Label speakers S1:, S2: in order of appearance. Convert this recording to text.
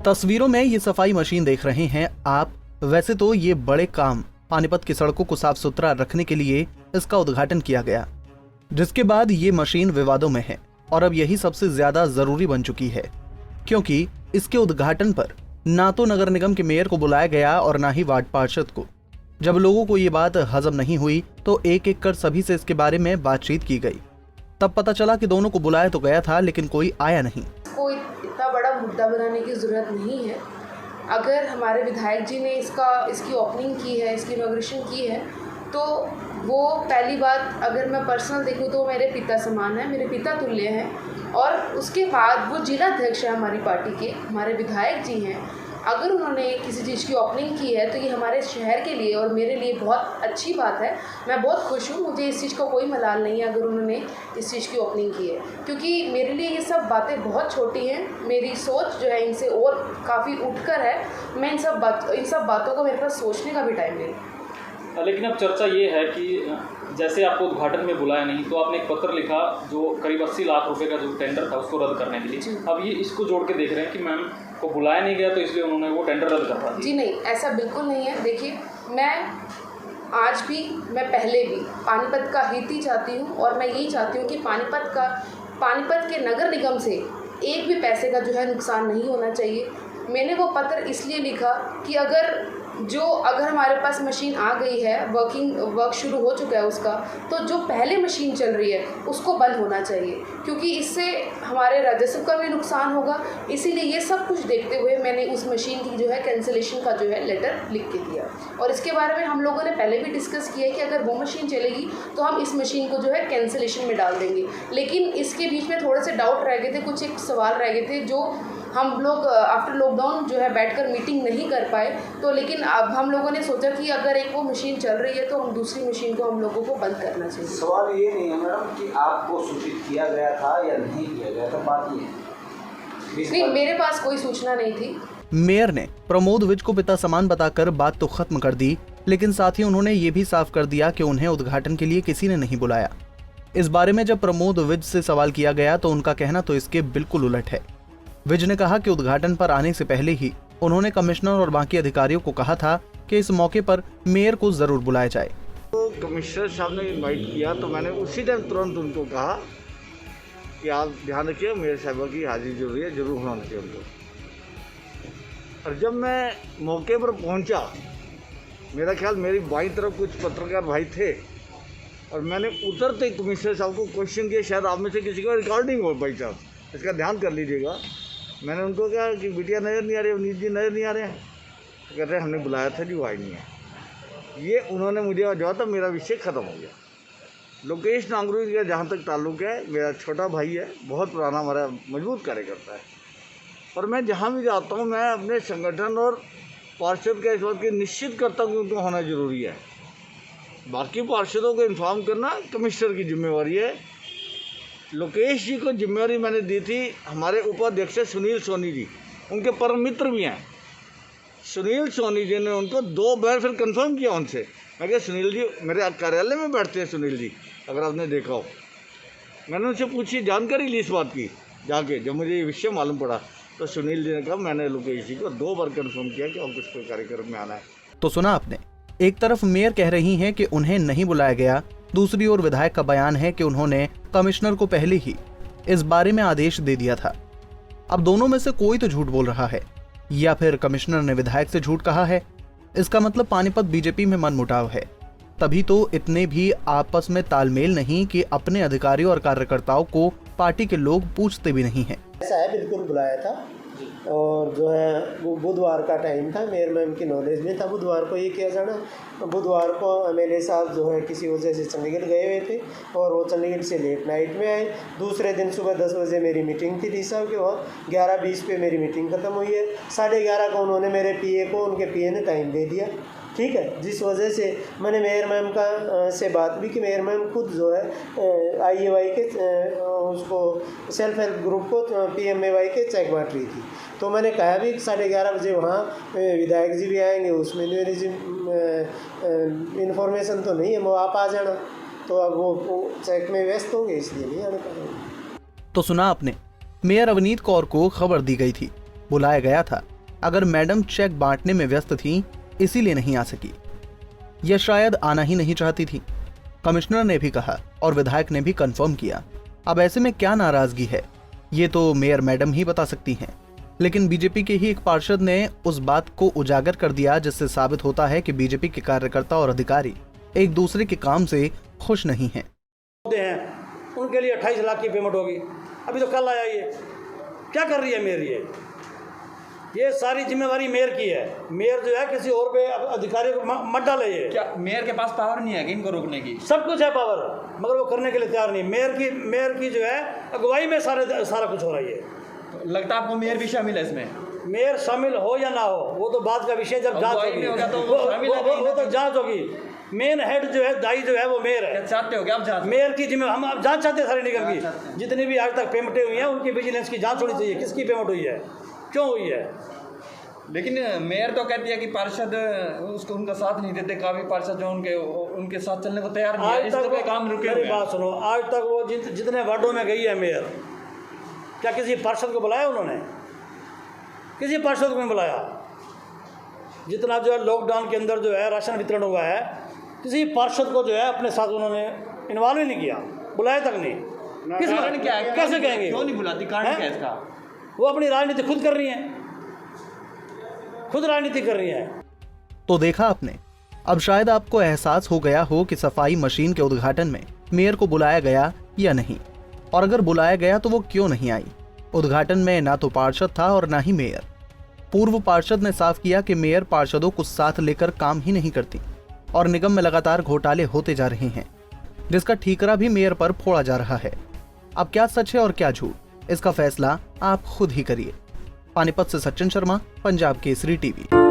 S1: तस्वीरों में ये सफाई मशीन देख रहे हैं आप। वैसे तो ये बड़े काम पानीपत की सड़कों को साफ सुथरा रखने के लिए इसका उद्घाटन किया गया, जिसके बाद ये मशीन विवादों में है और अब यही सबसे ज्यादा जरूरी बन चुकी है, क्योंकि इसके उद्घाटन पर ना तो नगर निगम के मेयर को बुलाया गया और ना ही वार्ड पार्षद को। जब लोगों को ये बात हजम नहीं हुई तो एक एक कर सभी से इसके बारे में बातचीत की गई। तब पता चला कि दोनों को बुलाया तो गया था, लेकिन कोई आया नहीं।
S2: कोई इतना बड़ा मुद्दा बनाने की ज़रूरत नहीं है। अगर हमारे विधायक जी ने इसकी ओपनिंग की है, इसकी इनॉग्रेशन की है, तो वो पहली बात अगर मैं पर्सनल देखूँ तो मेरे पिता समान है, मेरे पिता तुल्य हैं। और उसके बाद वो जिला अध्यक्ष है हमारी पार्टी के, हमारे विधायक जी हैं। अगर उन्होंने किसी चीज़ की ओपनिंग की है तो ये हमारे शहर के लिए और मेरे लिए बहुत अच्छी बात है। मैं बहुत खुश हूँ, मुझे इस चीज़ का कोई मलाल नहीं है अगर उन्होंने इस चीज़ की ओपनिंग की है, क्योंकि मेरे लिए ये सब बातें बहुत छोटी हैं। मेरी सोच जो है इनसे और काफ़ी उठकर है। मैं इन सब बातों को मेरे पास सोचने का भी टाइम नहीं।
S3: लेकिन अब चर्चा ये है कि जैसे आपको उद्घाटन में बुलाया नहीं तो आपने एक पत्र लिखा जो करीब 80 लाख रुपए का जो टेंडर था उसको रद्द करने के लिए। अब ये इसको जोड़ के देख रहे हैं कि मैम को बुलाया नहीं गया तो इसलिए उन्होंने वो टेंडर रद्द कर दिया।
S2: जी नहीं, ऐसा बिल्कुल नहीं है। देखिए, मैं आज भी, मैं पहले भी पानीपत का हित ही चाहती हूँ और मैं यही चाहती हूँ कि पानीपत के नगर निगम से एक भी पैसे का जो है नुकसान नहीं होना चाहिए। मैंने वो पत्र इसलिए लिखा कि अगर हमारे पास मशीन आ गई है, वर्क शुरू हो चुका है उसका, तो जो पहले मशीन चल रही है उसको बंद होना चाहिए, क्योंकि इससे हमारे राजस्व का भी नुकसान होगा। इसीलिए ये सब कुछ देखते हुए मैंने उस मशीन की जो है कैंसिलेशन का जो है लेटर लिख के दिया। और इसके बारे में हम लोगों ने पहले भी डिस्कस किया है कि अगर वो मशीन चलेगी तो हम इस मशीन को जो है कैंसिलेशन में डाल देंगे। लेकिन इसके बीच में थोड़े से डाउट रह गए थे, कुछ एक सवाल रह गए थे जो हम लोग आफ्टर लॉकडाउन जो है बैठकर मीटिंग नहीं कर पाए। तो लेकिन अब हम लोगों ने सोचा कि अगर एक वो मशीन चल रही है तो हम दूसरी मशीन को हम लोगों को बंद करना चाहिए।
S4: सवाल ये नहीं है मैडम कि आपको सूचित किया गया था या नहीं किया गया था, बात ये है
S2: नहीं, मेरे पास कोई सूचना नहीं थी।
S1: मेयर ने प्रमोद विज को पिता समान बताकर बात तो खत्म कर दी, लेकिन साथ ही उन्होंने ये भी साफ कर दिया कि उन्हें उद्घाटन के लिए किसी ने नहीं बुलाया। इस बारे में जब प्रमोद विज से सवाल किया गया तो उनका कहना तो इसके बिल्कुल उलट है। विज ने कहा कि उद्घाटन पर आने से पहले ही उन्होंने कमिश्नर और बाकी अधिकारियों को कहा था कि इस मौके पर मेयर को जरूर बुलाया जाए।
S5: तो कमिश्नर साहब ने इनवाइट किया तो मैंने उसी टाइम तुरंत उनको कहा कि आप ध्यान रखिए, मेयर साहबा की हाजिरी जरूरी है, जरूर होना चाहिए उनको। और जब मैं मौके पर पहुंचा, मेरा ख्याल मेरी बाईं तरफ कुछ पत्रकार भाई थे और मैंने उतरते कमिश्नर साहब को क्वेश्चन किया, शायद आप में से किसी का रिकॉर्डिंग हो भाई साहब, इसका ध्यान कर लीजिएगा। मैंने उनको कहा कि बिटिया नज़र नहीं आ रही, अवनीत जी नज़र नहीं आ रहे हैं। तो कहते हैं हमने बुलाया था जी, वो आई नहीं है। ये उन्होंने मुझे जवाब, तब मेरा विषय ख़त्म हो गया। लोकेश नांगरू का जहाँ तक ताल्लुक़ है, मेरा छोटा भाई है, बहुत पुराना हमारा मजबूत कार्यकर्ता है। और मैं जहाँ भी जाता हूँ मैं अपने संगठन और पार्षद का इस बात की निश्चित करता हूँ कि उनको होना ज़रूरी है। बाकी पार्षदों को इन्फॉर्म करना कमिश्नर की जिम्मेवारी है। लोकेश जी को जिम्मेवारी मैंने दी थी, हमारे उपाध्यक्ष सुनील सोनी जी, उनके परम मित्र भी हैं। सुनील सोनी जी ने उनको 2 बार फिर कंफर्म किया उनसे। मैं कहा सुनील जी मेरे कार्यालय में बैठते हैं, सुनील जी अगर आपने देखा हो। मैंने उनसे पूछी, जानकारी ली इस बात की जाके, जब मुझे ये विषय मालूम पड़ा तो सुनील जी ने कहा मैंने लोकेश जी को 2 बार कंफर्म किया कि आपको कोई कार्यक्रम में आना है।
S1: तो सुना आपने, एक तरफ मेयर कह रही हैं कि उन्हें नहीं बुलाया गया, दूसरी ओर विधायक का बयान है कि उन्होंने कमिश्नर को पहले ही इस बारे में आदेश दे दिया था। अब दोनों में से कोई तो झूठ बोल रहा है, या फिर कमिश्नर ने विधायक से झूठ कहा है। इसका मतलब पानीपत बीजेपी में मनमुटाव है, तभी तो इतने भी आपस में तालमेल नहीं कि अपने अधिकारियों और कार्यकर्ताओं को पार्टी के लोग पूछते भी नहीं हैं।
S6: ऐसा है, बिल्कुल बुलाया था और जो है वो बुधवार का टाइम था, मेयर मैम की नॉलेज में था बुधवार को ये किया जाना। बुधवार को एमएलए साहब जो है किसी वजह से चंडीगढ़ गए हुए थे और वो चंडीगढ़ से लेट नाइट में आए। दूसरे दिन सुबह 10 बजे मेरी मीटिंग थी डी साहब के वहाँ, 11:20 पे मेरी मीटिंग ख़त्म हुई है। 11:30 को उन्होंने मेरे पीए को, उनके पीए ने टाइम दे दिया, ठीक है। जिस वजह से मैंने मेयर मैम का से बात भी कि मेयर मैम खुद जो है IAY के उसको सेल्फ हेल्प ग्रुप को PMAY के चेक बांट रही थी। तो मैंने कहा भी 11:30 बजे वहाँ विधायक जी भी आएंगे, उसमें मेरी इन्फॉर्मेशन तो नहीं है, वो आप आ जाना। तो अब वो चेक में व्यस्त होंगे इसलिए नहीं आने पाएंगे।
S1: तो सुना आपने, मेयर अवनीत कौर को खबर दी गई थी, बुलाया गया था, अगर मैडम चेक बांटने में व्यस्त थी इसीलिए नहीं आ सकी, या शायद आना ही नहीं चाहती थी। कमिश्नर ने भी कहा और विधायक ने भी कंफर्म किया। अब ऐसे में क्या नाराजगी है ये तो मेयर मैडम ही बता सकती हैं। लेकिन बीजेपी के ही एक पार्षद ने उस बात को उजागर कर दिया जिससे साबित होता है कि बीजेपी के कार्यकर्ता और अधिकारी एक दूसरे के काम से खुश नहीं हैं।
S7: उनके लिए 28 लाख की पेमेंट होगी। अभी तो कल आया, ये क्या कर रही है मेयर? ये सारी जिम्मेवारी मेयर की है। मेयर जो है किसी और पे अधिकारी को मत डाले। ये
S8: क्या मेयर के पास पावर नहीं है कि इनको रोकने की?
S7: सब कुछ है पावर, मगर वो करने के लिए तैयार नहीं। मेयर की जो है अगुवाई में सारा कुछ हो रहा है।
S8: तो लगता है आपको मेयर भी शामिल है इसमें?
S7: मेयर शामिल हो या ना हो वो तो बात का विषय, जब जांच होगी वो तो जांच होगी। मेन हेड जो है, दाई जो है वो मेयर है।
S8: चाहते हो क्या आप जांच?
S7: मेयर की जिम्मे हम आप जांच चाहते हैं सारे निगम की, जितनी भी आज तक पेमेंटें हुई हैं उनकी विजिलेंस की जांच होनी चाहिए। किसकी पेमेंट हुई है, क्यों हुई है?
S8: लेकिन मेयर तो कहती है कि पार्षद उसको उनका साथ नहीं देते। काफी पार्षद जो उनके साथ चलने को तैयार नहीं है, इसलिए काम रुके हुए हैं।
S7: बात सुनो, आज तक वो जितने वार्डों में गई है मेयर, क्या किसी पार्षद को बुलाया उन्होंने? किसी पार्षद को नहीं बुलाया। जितना जो है लॉकडाउन के अंदर जो है राशन वितरण हुआ है, किसी पार्षद को जो है अपने साथ उन्होंने इन्वॉल्व ही नहीं किया, बुलाया तक नहीं। किस
S8: कारण क्या है?
S7: कैसे कहेंगे?
S8: क्यों नहीं बुलाती? कारण क्या है इसका?
S7: वो अपनी राजनीति खुद कर रही हैं, खुद राजनीति कर रही है।
S1: तो देखा आपने, अब शायद आपको एहसास हो गया हो कि सफाई मशीन के उद्घाटन में मेयर को बुलाया गया या नहीं, और अगर बुलाया गया तो वो क्यों नहीं आई। उद्घाटन में ना तो पार्षद था और ना ही मेयर। पूर्व पार्षद ने साफ किया कि मेयर पार्षदों को साथ लेकर काम ही नहीं करती और निगम में लगातार घोटाले होते जा रहे हैं, जिसका ठीकरा भी मेयर पर फोड़ा जा रहा है। अब क्या सच है और क्या झूठ, इसका फैसला आप खुद ही करिए। पानीपत से सचिन शर्मा, पंजाब केसरी टीवी।